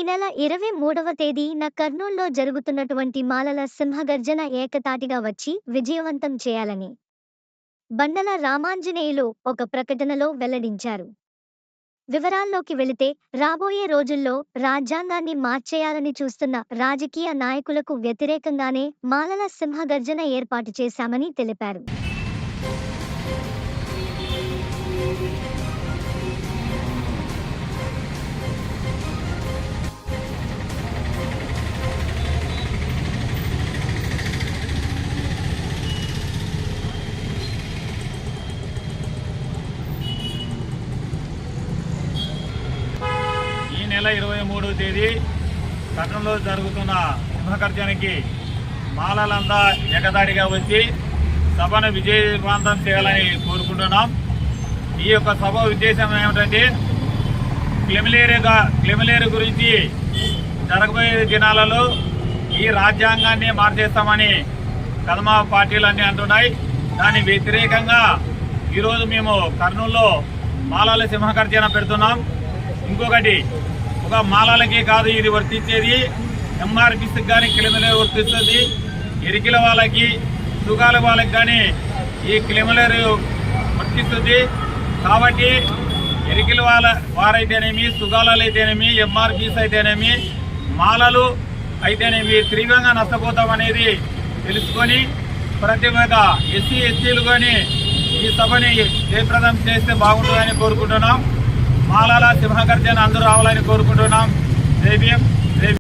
నెల 23వ తేదీన కర్నూల్లో జరుగుతున్నటువంటి మాలల సింహగర్జన ఏకతాటిగా వచ్చి విజయవంతం చేయాలని బండల రామాంజనేయులు ఒక ప్రకటనలో వెల్లడించారు. వివరాల్లోకి వెళితే, రాబోయే రోజుల్లో రాజ్యాంగాన్ని మార్చేయాలని చూస్తున్న రాజకీయ నాయకులకు వ్యతిరేకంగానే మాలల సింహగర్జన ఏర్పాటు చేశామని తెలిపారు. నెల 23వ తేదీ కర్నూలులో జరుగుతున్న సింహగర్జనకి మాలలంతా ఏకదాడిగా వచ్చి సభను విజయవంతం చేయాలని కోరుకుంటున్నాం. ఈ యొక్క సభ ఉద్దేశం ఏమిటంటే క్లెమిలేరు గురించి జరగబోయే దినాలలో ఈ రాజ్యాంగాన్ని మార్చేస్తామని కదమ పార్టీలన్నీ అంటున్నాయి. దాని వ్యతిరేకంగా ఈరోజు మేము కర్నూలులో మాలల సింహగర్జన పెడుతున్నాం. ఇంకొకటి, ఒక మాలలకి కాదు ఇది వర్తించేది, ఎంఆర్పిసికి కానీ క్లెమిలేరు వర్తిస్తుంది. ఎరికిల వాళ్ళకి, సుగాల వాళ్ళకి కానీ ఈ క్లెమిలేరు వర్తిస్తుంది. కాబట్టి ఎరికిల వారైతేనేమి, సుగాలు అయితేనేమి, ఎంఆర్పిసి అయితేనేమి, మాలలు అయితేనేమి తీవ్రంగా నష్టపోతామనేది తెలుసుకొని ప్రతి ఒక్క ఎస్సీ ఎస్టీలు కానీ ఈ సభని జయప్రదం చేస్తే బాగుంటుందని కోరుకుంటున్నాం. మాలల సింహగర్జన అందరూ రావాలని కోరుకుంటున్నాం. జై భీమ్.